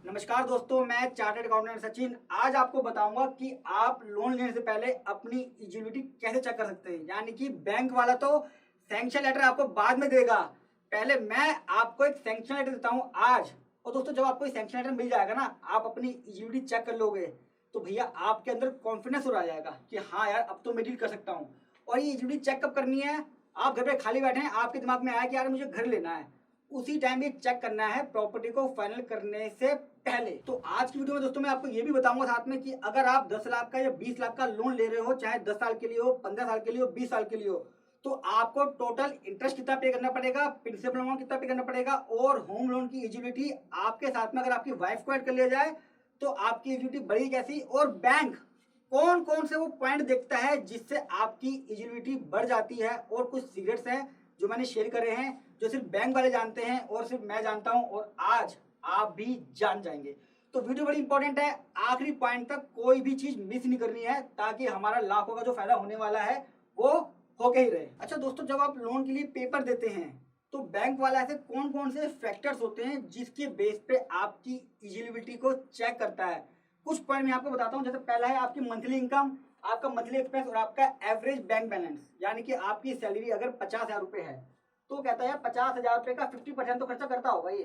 नमस्कार दोस्तों, मैं चार्टर्ड अकाउंटेंट सचिन। आज आपको बताऊंगा कि आप लोन लेने से पहले अपनी एलिजिबिलिटी कैसे चेक कर सकते हैं। यानी कि बैंक वाला तो सैंक्शन लेटर आपको बाद में देगा, पहले मैं आपको एक सैंक्शन लेटर देता हूं आज। और दोस्तों, जब आपको सैंक्शन लेटर मिल जाएगा ना, आप अपनी एलिजिबिलिटी चेक कर लोगे तो भैया आपके अंदर कॉन्फिडेंस हो जाएगा कि हाँ यार, अब तो मैं डील कर सकता हूँ। और ये एलिजिबिलिटी चेक कब करनी है? आप घर पे खाली बैठे हैं, आपके दिमाग में आया कि यार मुझे घर लेना है, उसी टाइम ये चेक करना है प्रॉपर्टी को फाइनल करने से पहले। तो आज की वीडियो में दोस्तों मैं आपको ये भी बताऊंगा साथ में कि अगर आप 10 लाख का या 20 लाख का लोन ले रहे हो, चाहे 10 साल के लिए हो, 15 साल के लिए हो, 20 साल के लिए हो, तो आपको टोटल इंटरेस्ट कितना पे करना पड़ेगा, प्रिंसिपल अमाउंट कितना पे करना पड़ेगा, और होम लोन की एलिजिबिलिटी आपके साथ में अगर आपकी वाइफ को ऐड कर लिया जाए तो आपकी एलिजिबिलिटी बढ़ेगी कैसी, और बैंक कौन कौन से वो पॉइंट देखता है जिससे आपकी एलिजिबिलिटी बढ़ जाती है। और कुछ सीक्रेट्स हैं जो मैंने शेयर करे हैं, जो सिर्फ बैंक वाले जानते हैं और सिर्फ मैं जानता हूं, और आज आप भी जान जाएंगे। तो वीडियो बड़ी इंपॉर्टेंट है, आखिरी पॉइंट तक कोई भी चीज मिस नहीं करनी है, ताकि हमारा लाखों का जो फायदा होने वाला है वो होके ही रहे। अच्छा दोस्तों, जब आप लोन के लिए पेपर देते हैं तो बैंक वाला ऐसे कौन कौन से फैक्टर्स होते हैं जिसके बेस पे आपकी एलिजिबिलिटी को चेक करता है। कुछ पॉइंट मैं आपको बताता हूँ। जैसे पहला है आपकी मंथली इनकम, आपका मंथली एक्सपेंस और आपका एवरेज बैंक बैलेंस। यानी कि आपकी सैलरी अगर 50,000 रुपये है तो कहता है 50,000 रुपये का 50% तो खर्चा करता होगा ये,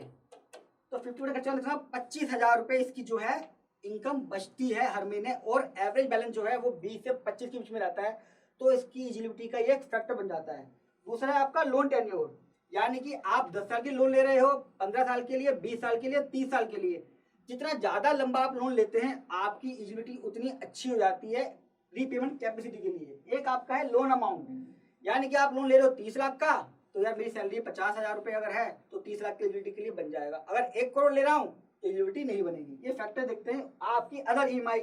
तो 50% खर्चा कितना, 25,000 रुपये इसकी जो है इनकम बचती है हर महीने, और एवरेज बैलेंस जो है वो 20 से 25 के बीच में रहता है। तो इसकी एलिजिबिलिटी का ये एक फैक्टर बन जाता है। दूसरा है आपका लोन टेन्योर, यानी कि आप 10 साल के लोन ले रहे हो, 15 साल के लिए, 20 साल के लिए, 30 साल के लिए। जितना ज्यादा लंबा आप लोन लेते हैं आपकी एलिजिबिलिटी उतनी अच्छी हो जाती है रीपेमेंट कैपेसिटी के लिए। एक आपका है लोन अमाउंट, यानी कि आप लोन ले रहे हो 30 लाख का, तो यार मेरी सैलरी 50,000 रुपये अगर है तो 30 लाख की एलिजिबिलिटी के लिए बन जाएगा। अगर 1 करोड़ ले रहा हूँ तो एलिजिबिलिटी नहीं बनेगी। ये फैक्टर देखते हैं। आपकी अदर ईएमआई,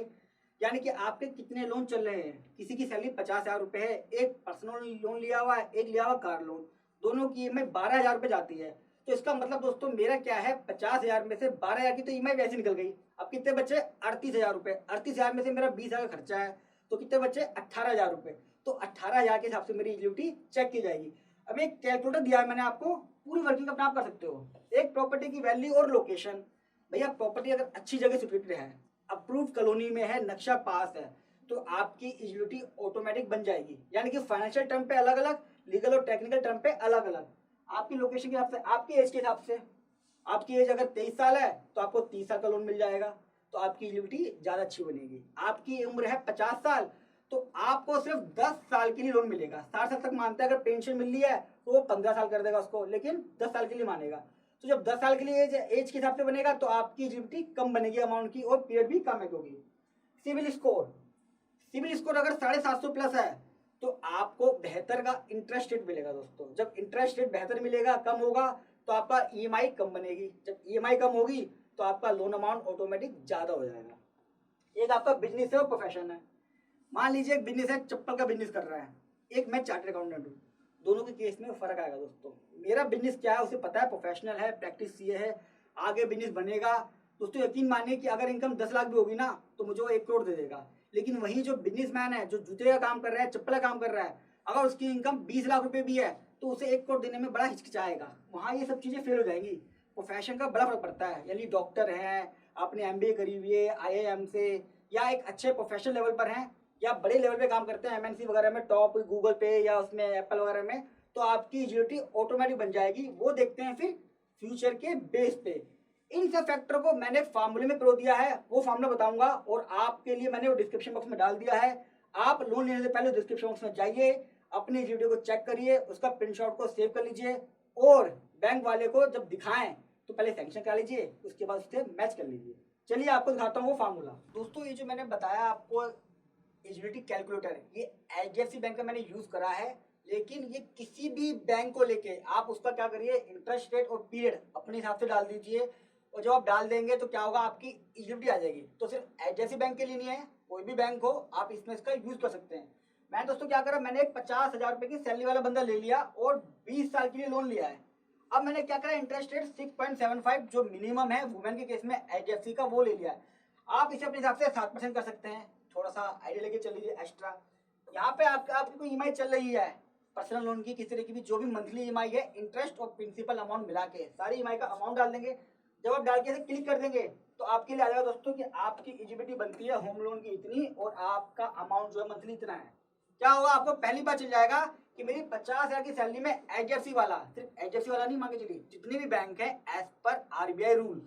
यानी कि आपके कितने लोन चल रहे हैं। किसी की सैलरी 50,000 रुपये है, एक पर्सनल लोन लिया हुआ है, एक लिया हुआ कार लोन, दोनों की ईएमआई 12,000 रुपये जाती है। तो इसका मतलब दोस्तों मेरा क्या है, 50,000 में से 12,000 की तो ईएमआई वैसे निकल गई। अब कितने बचे, 38,000 रुपये। 38,000 में से मेरा 20,000 का खर्चा है, तो कितने बचे, 18,000 रुपये। तो 18,000 के हिसाब से मेरी एलिजिबिलिटी चेक की जाएगी। अब एक कैलकुलेटर दिया है मैंने आपको, पूरी वर्किंग अपने आप कर सकते हो। एक प्रॉपर्टी की वैल्यू और लोकेशन। भैया प्रॉपर्टी अगर अच्छी जगह सिचुएटेड है, अप्रूव कॉलोनी में है, नक्शा पास है, तो आपकी एलिजिबिलिटी ऑटोमेटिक बन जाएगी। यानी कि फाइनेंशियल टर्म पे अलग अलग, लीगल और टेक्निकल टर्म पे अलग अलग। आपकी लोकेशन के हिसाब से, आपकी एज के हिसाब से, आपकी एज अगर 23 साल है तो आपको 30 साल का लोन मिल जाएगा, तो आपकी एलिजिबिलिटी ज्यादा अच्छी बनेगी। आपकी उम्र है 50 साल, तो आपको सिर्फ 10 साल के लिए लोन मिलेगा। 60 साल तक मानता है, अगर पेंशन मिल रही है तो वो 15 साल कर देगा उसको, लेकिन 10 साल के लिए मानेगा। तो जब 10 साल के लिए एज के हिसाब से बनेगा तो आपकी एलिजिबिलिटी कम बनेगी अमाउंट की, और पीरियड भी कम है। क्योंकि सिविल स्कोर, सिविल स्कोर अगर 750 प्लस है तो आपको बेहतर का इंटरेस्ट रेट मिलेगा। दोस्तों जब इंटरेस्ट रेट बेहतर मिलेगा, कम होगा, तो आपका ईएमआई कम बनेगी। जब ईएमआई कम होगी तो आपका लोन अमाउंट ऑटोमेटिक ज्यादा हो जाएगा। एक आपका बिजनेस है और प्रोफेशन है। मान लीजिए एक बिजनेस है, चप्पल का बिजनेस कर रहा है, एक मैं चार्टर्ड अकाउंटेंट हूँ। दोनों के केस में फर्क आएगा दोस्तों। मेरा बिजनेस क्या है उसे पता है, प्रोफेशनल है, प्रैक्टिस सीए है, आगे बिजनेस बनेगा। दोस्तों यकीन मानिए कि अगर इनकम 10 लाख भी होगी ना तो मुझे वो 1 करोड़ दे देगा। लेकिन वही जो बिजनेसमैन है, जो जूते का काम कर रहा है, चप्पल का काम कर रहा है, अगर उसकी इनकम 20 लाख रुपए भी है तो उसे 1 करोड़ देने में बड़ा हिचकिचाएगा। वहाँ ये सब चीजें फेल हो जाएंगी। प्रोफेशन का बड़ा फर्क पड़ता है। यानी डॉक्टर है, आपने एमबीए करी हुई है आईआईएम से, या एक अच्छे प्रोफेशनल लेवल पर हैं, या बड़े लेवल पे काम करते हैं एमएनसी वगैरह में, टॉप गूगल पे या उसमें एप्पल वगैरह में, तो आपकी एलिजिबिलिटी ऑटोमेटिक बन जाएगी। वो देखते हैं फिर फ्यूचर के बेस पे। इन सब फैक्टर को मैंने फार्मूले में प्रो दिया है, वो फार्मूला बताऊंगा, और आपके लिए मैंने वो डिस्क्रिप्शन बॉक्स में डाल दिया है। आप लोन लेने से पहले डिस्क्रिप्शन बॉक्स में जाइए, अपनी एलिजिबिलिटी को चेक करिए, उसका प्रिंटशॉट को सेव कर लीजिए, और बैंक वाले को जब दिखाएं तो पहले सैंक्शन करा लीजिए, उसके बाद उससे मैच कर लीजिए। चलिए आपको दिखाता हूँ वो फार्मूला। दोस्तों ये जो मैंने बताया आपको एलिजिबिलिटी कैलकुलेटर है, ये एचडीएफसी बैंक का मैंने यूज करा है। लेकिन ये किसी भी बैंक को लेके आप उसका क्या करिए, इंटरेस्ट रेट और पीरियड अपने हिसाब से डाल दीजिए, और जब आप डाल देंगे तो क्या होगा, आपकी एलिजिबिलिटी आ जाएगी। तो सिर्फ एचडीएफसी बैंक के लिए नहीं है, कोई भी बैंक हो आप इसमें इसका यूज कर सकते हैं। मैंने दोस्तों क्या करा, मैंने एक 50,000 रुपए की सैलरी वाला बंदा ले लिया और 20 साल के लिए लोन लिया है। अब मैंने क्या करा, इंटरेस्ट रेट 6.75 जो मिनिमम है वुमेन के केस में एचडीएफसी का, वो ले लिया है। आप इसे अपने हिसाब से 7% कर सकते हैं, थोड़ा सा आइडिया लेके चल लीजिए एक्स्ट्रा। यहाँ पे आपकी कोई ईएमआई चल रही है पर्सनल लोन की, किसी तरह की भी, जो भी मंथली ईएमआई है, इंटरेस्ट और प्रिंसिपल अमाउंट मिला के सारी ईएमआई का अमाउंट डाल देंगे। जब आप डाल के क्लिक कर देंगे तो आपके लिए आ जाएगा दोस्तों कि आपकी एलिजिबिलिटी बनती है होम लोन की इतनी और आपका अमाउंट जो है मंथली इतना है। क्या होगा, आपको पहली बार चल जाएगा कि मेरी 50,000 की सैलरी में एचडीएफसी वाला, सिर्फ एचडीएफसी वाला नहीं मान के चलिए, जितने भी बैंक है एज पर आरबीआई रूल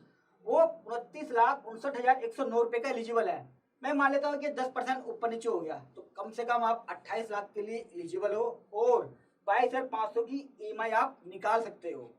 वो 29,59,109 रुपए का एलिजिबल है। मैं मान लेता हूँ कि 10% ऊपर नीचे हो गया तो कम से कम आप 28 लाख के लिए एलिजिबल हो और 22,500 की ईएमआई आप निकाल सकते हो।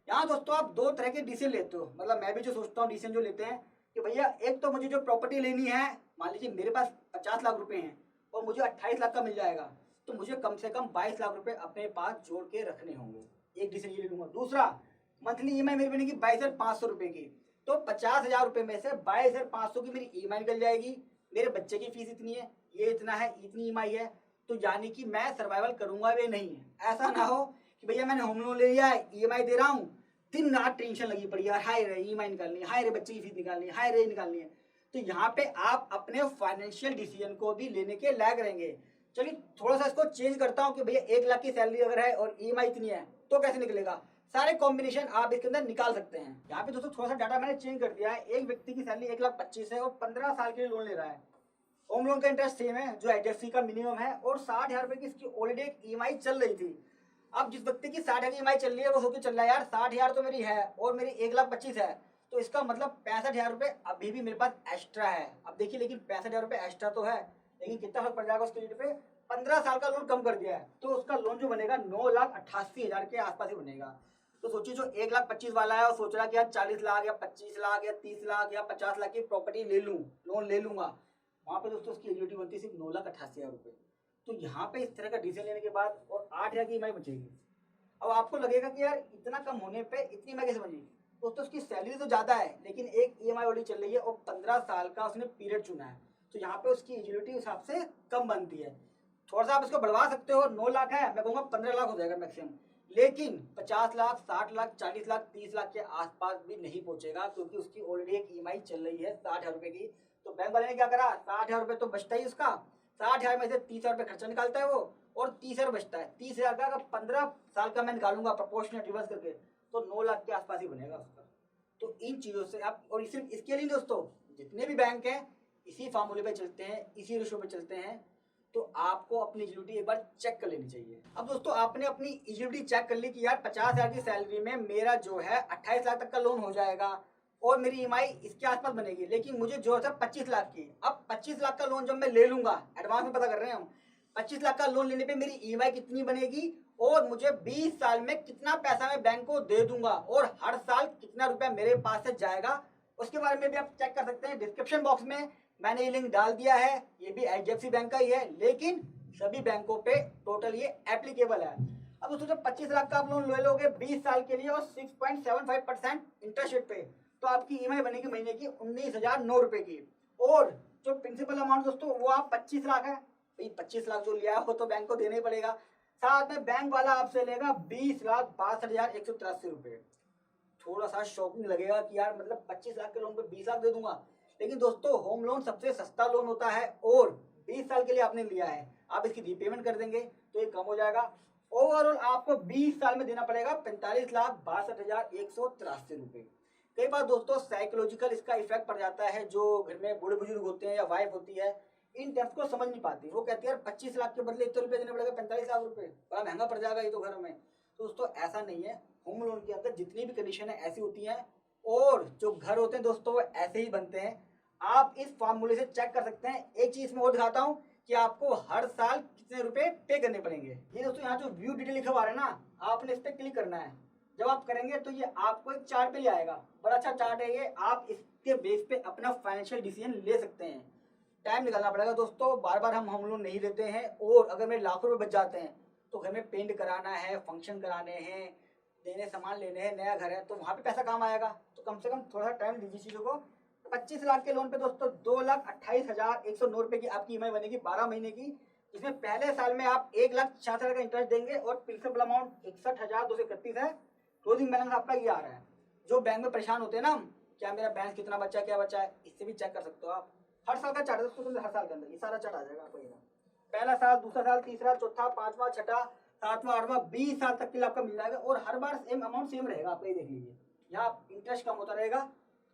यहाँ दोस्तों आप दो तरह के डिसीजन लेते हो, मतलब मैं भी जो सोचता हूँ डिसीजन जो लेते हैं कि भैया एक तो मुझे जो प्रॉपर्टी लेनी है, मान लीजिए मेरे पास 50 लाख रुपए हैं और मुझे 28 लाख का मिल जाएगा तो मुझे कम से कम 22 लाख रुपए अपने पास जोड़ के रखने होंगे, एक डिसीजन ये ले लूंगा। दूसरा, मंथली ईएमआई मेरी बनेगी 22,500 रुपए की, तो 50,000 रुपए में से 22,500 की मेरी ईएमआई निकल जाएगी। मेरे बच्चे की फीस इतनी है, ये इतना है, इतनी ईएमआई है, तो यानी कि मैं सर्वाइवल करूंगा वे नहीं है। ऐसा ना हो कि भैया मैंने होम लोन ले लिया है, ईएमआई दे रहा हूँ, दिन रात टेंशन लगी पड़ी है, हाय रे ईएमआई निकालनी है, हाय रे बच्चे की फीस निकालनी है, हाय रे निकालनी है। तो यहाँ पे आप अपने फाइनेंशियल डिसीजन को भी लेने के लायक रहेंगे। चलिए थोड़ा सा इसको चेंज करता हूँ कि भैया 1 लाख की सैलरी अगर है और ईएमआई इतनी है तो कैसे निकलेगा। सारे कॉम्बिनेशन आप इसके अंदर निकाल सकते हैं। यहाँ पे दोस्तों थोड़ा सा डाटा मैंने चेंज कर दिया है। एक व्यक्ति की सैलरी 1,25,000 है और 15 साल के लिए लोन ले रहा है। होम लोन का इंटरेस्ट सेम है जो एचडीएफसी का मिनिमम है और 60,000 रुपए की इसकी ऑलरेडी एक ईएमआई चल रही थी। अब जिस व्यक्ति की 60,000 की ईएमआई चल रही है वो सोच चल रहा है यार 60,000 तो मेरी है और मेरी 1,25,000 है, तो इसका मतलब 65,000 रुपए अभी भी मेरे पास एक्स्ट्रा है। अब देखिए लेकिन 65,000 रुपए एक्स्ट्रा तो है, लेकिन कितना फर्क पड़ जाएगा उसके लिए पे 15 साल का लोन कम कर दिया है तो उसका लोन जो बनेगा 9,88,000 के आसपास ही बनेगा। तो सोचिए जो 1,25,000 वाला है और सोच रहा है कि यार 40 लाख या 25 लाख या 30 लाख या 50 लाख की प्रॉपर्टी ले लूँ, लोन ले लूंगा, वहाँ पे दोस्तों उसकी एलिजिबिलिटी बनती है सिर्फ 9,88,000 रुपये। तो यहाँ पे इस तरह का डिसीजन लेने के बाद और 8,000 की ईएमआई बचेगी। अब आपको लगेगा कि यार इतना कम होने पे इतनी ईएमआई कैसे बनी। दोस्तों उसकी सैलरी तो ज़्यादा है लेकिन एक ईएमआई ऑलरेडी चल रही है और 15 साल का उसने पीरियड चुना है, तो यहाँ पे उसकी एलिजिबिलिटी उस हिसाब से कम बनती है। थोड़ा सा आप इसको बढ़वा सकते हो, 9 लाख है, मैं कहूँगा 15 लाख हो जाएगा मैक्सिमम, लेकिन 50 लाख, 60 लाख, 40 लाख, 30 लाख के आसपास भी नहीं पहुंचेगा क्योंकि उसकी ऑलरेडी एक ईएमआई चल रही है 60,000 रुपए की। तो बैंक वाले ने क्या करा, 60,000 रुपए तो बचता ही उसका, 60,000 में से 30,000 रुपए खर्चा निकालता है वो और 30,000 बचता है। 30,000 का अगर 15 साल का मैं निकालूंगा प्रपोर्शनल रिवर्स करके तो 9 लाख के आसपास ही बनेगा उसका। तो इन चीज़ों से आप, और सिर्फ इसके लिए दोस्तों जितने भी बैंक हैं इसी फार्मूले पे चलते हैं, इसी रेशो पे चलते हैं, तो आपको अपनी एलिजिबिलिटी एक बार चेक कर लेनी चाहिए। अब दोस्तों आपने अपनी एलिजिबिलिटी चेक कर ली कि यार 50,000 की सैलरी में मेरा जो है 28 लाख तक का लोन हो जाएगा और मेरी ईएमआई इसके आसपास बनेगी, लेकिन मुझे जो है 25 लाख की। अब 25 लाख का लोन जब मैं ले लूंगा, एडवांस में पता कर रहे हैं हम, 25 लाख का लोन लेने पे मेरी ईएमआई कितनी बनेगी और मुझे 20 साल में कितना पैसा मैं बैंक को दे दूंगा और हर साल कितना रुपया मेरे पास से जाएगा, उसके बारे में भी आप चेक कर सकते हैं। डिस्क्रिप्शन बॉक्स में मैंने ये लिंक डाल दिया है, ये भी एचडीएफसी बैंक का ही है लेकिन सभी बैंकों पे टोटल ये एप्लीकेबल है। अब दोस्तों जब 25 लाख का आप लोन ले लोगे 20 साल के लिए और 6.75% इंटरेस्ट रेट पे, तो आपकी ईएमआई बनेगी महीने की 19,009 रुपए की। और जो प्रिंसिपल अमाउंट दोस्तों वो आप 25 लाख है, भाई 25 लाख जो लिया है वो तो बैंक को देना ही पड़ेगा, साथ में बैंक वाला आपसे लेगा 20,62,183 रुपए। थोड़ा सा शॉकिंग लगेगा कि यार मतलब 25 लाख के लोन पे 20 लाख दे दूंगा, लेकिन दोस्तों होम लोन सबसे सस्ता लोन होता है और 20 साल के लिए आपने लिया है, आप इसकी रीपेमेंट कर देंगे तो ये कम हो जाएगा। ओवरऑल आपको 20 साल में देना पड़ेगा 45,62,183 रुपए। कई बार दोस्तों साइकोलॉजिकल इसका इफेक्ट पड़ जाता है, जो घर में बूढ़े बुजुर्ग होते हैं या वाइफ होती है इन टर्म्स को समझ नहीं पाती, वो कहती है यार 25 लाख के बदले इतने रुपए देने पड़ेगा, 45 लाख रुपए बड़ा महंगा पड़ जाएगा ये तो घर में। तो दोस्तों ऐसा नहीं है, होम लोन के अंदर जितनी भी कंडीशन है ऐसी होती हैं और जो घर होते हैं दोस्तों वो ऐसे ही बनते हैं। आप इस फार्मूले से चेक कर सकते हैं। एक चीज मैं और दिखाता हूँ कि आपको हर साल कितने रुपए पे करने पड़ेंगे। ये दोस्तों यहाँ जो व्यू डिटेल लिखा हुआ है ना, आपने इस पर क्लिक करना है। जब आप करेंगे तो ये आपको एक चार्ट पे ले आएगा, बड़ा अच्छा चार्ट है ये, आप इसके बेस पे अपना फाइनेंशियल डिसीजन ले सकते हैं। टाइम निकालना पड़ेगा दोस्तों, बार बार हम लोन नहीं लेते हैं और अगर मेरे लाखों रुपए बच जाते हैं तो घर में पेंट कराना है, फंक्शन कराने हैं, देने सामान लेने हैं, नया घर है तो वहाँ पे पैसा काम आएगा। तो कम से कम थोड़ा टाइम दीजिए चीज़ों को। 25 लाख के लोन पे दोस्तों 2,28,109 रुपए की आपकी ईएमआई बनेगी 12 महीने की, जिसमें पहले साल में आप 1,66,000 का इंटरेस्ट देंगे और प्रिंसिपल अमाउंट 61,231 है। क्लोजिंग बैलेंस आपका ये आ रहा है। जो बैंक में परेशान होते हैं ना हम, क्या मेरा बैलेंस कितना बचा है, क्या बचा है, इससे भी चेक कर सकते हो आप। हर साल का चार्ट है दोस्तों, हर साल के अंदर ये सारा चार्ट आ जाएगा आपको। ये पहला साल, दूसरा साल, तीसरा, चौथा, पांचवा, छठा, सातवां, आठवां, 20 साल तक के लिए आपका मिल जाएगा और हर बार सेम अमाउंट सेम रहेगा। आप ये देख लीजिए, यहाँ इंटरेस्ट कम होता रहेगा,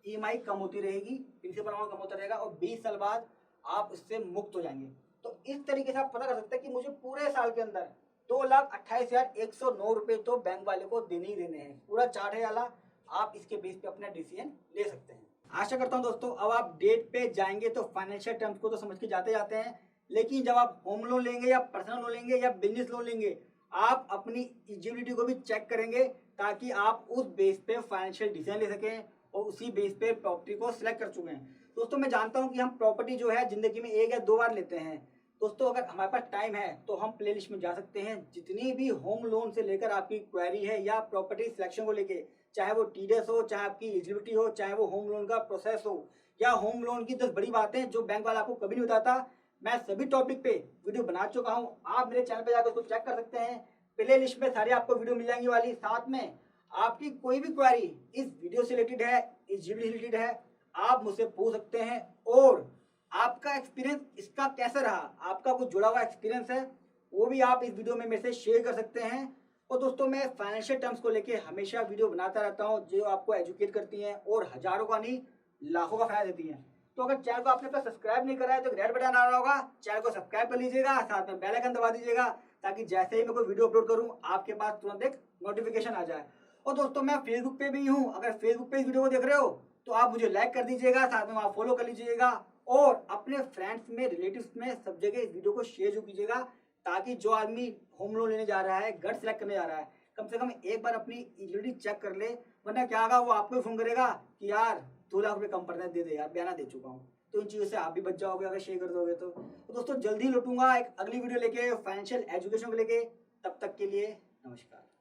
ईएमआई कम होती रहेगी, प्रिंसिपल अमाउंट कम होता रहेगा और 20 साल बाद आप इससे मुक्त हो जाएंगे। तो इस तरीके से आप पता कर सकते हैं कि मुझे पूरे साल के अंदर 2,28,109 रुपये तो बैंक वाले को देने ही देने हैं। पूरा चार्ट है वाला, आप इसके बेस पे अपना डिसीजन ले सकते हैं। आशा करता हूं दोस्तों अब आप डेट पे जाएंगे तो फाइनेंशियल टर्म्स को तो समझ के जाते जाते हैं, लेकिन जब आप होम लोन लेंगे या पर्सनल लोन लेंगे या बिजनेस लोन लेंगे, आप अपनी एलिजिबिलिटी को भी चेक करेंगे ताकि आप उस बेस पे फाइनेंशियल डिसीजन ले सकें और उसी बेस पे प्रॉपर्टी को सिलेक्ट कर चुके हैं। दोस्तों मैं जानता हूं कि हम प्रॉपर्टी जो है जिंदगी में 1 या 2 बार लेते हैं। दोस्तों अगर हमारे पास टाइम है तो हम प्लेलिस्ट में जा सकते हैं, जितनी भी होम लोन से लेकर आपकी क्वेरी है या प्रॉपर्टी सिलेक्शन को लेके, चाहे वो टीडीएस हो, चाहे आपकी एलिजिबिलिटी हो, चाहे वो होम लोन का प्रोसेस हो या होम लोन की 10 बड़ी बातें जो बैंक वाला आपको कभी नहीं बताता, मैं सभी टॉपिक पे वीडियो बना चुका हूं। आप मेरे चैनल पे जाकर उसको चेक कर सकते हैं। प्ले लिस्ट में सारी आपको वीडियो मिल जाएंगी वाली। साथ में आपकी कोई भी क्वेरी इस वीडियो से रिलेटेड है, एलिजिबिलिटी से रिलेटेड है, आप मुझसे पूछ सकते हैं। और आपका एक्सपीरियंस इसका कैसा रहा, आपका कुछ जुड़ा हुआ एक्सपीरियंस है, वो भी आप इस वीडियो में मेरे से शेयर कर सकते हैं। और दोस्तों मैं फाइनेंशियल टर्म्स को लेके हमेशा वीडियो बनाता रहता हूँ जो आपको एजुकेट करती हैं और हजारों का नहीं लाखों का फायदा देती हैं। तो अगर चैनल को आपने सब्सक्राइब नहीं करा है तो रेड बटन आ रहा होगा, चैनल को सब्सक्राइब कर लीजिएगा, साथ में बेल आइकन दबा दीजिएगा ताकि जैसे ही मैं कोई वीडियो अपलोड करूँ आपके पास तुरंत एक नोटिफिकेशन आ जाए। और दोस्तों मैं फेसबुक पे भी हूँ, अगर फेसबुक पे इस वीडियो को देख रहे हो तो आप मुझे लाइक कर दीजिएगा, साथ में वहाँ फॉलो कर लीजिएगा और अपने फ्रेंड्स में, रिलेटिव्स में सब जगह इस वीडियो को शेयर जो कीजिएगा ताकि जो आदमी होम लोन लेने जा रहा है, घर सेलेक्ट करने जा रहा है, कम से कम एक बार अपनी एलिजिबिलिटी चेक कर ले। वरना क्या होगा, वो आपको फोन करेगा कि यार 2 लाख रुपए कम पड़ता है, दे दे यार, बयाना दे चुका हूँ। तो इन चीज़ों से आप भी बच जाओगे अगर शेयर कर दोगे तो। दोस्तों जल्दी लौटूंगा एक अगली वीडियो लेके फाइनेंशियल एजुकेशन को लेके, तब तक के लिए नमस्कार।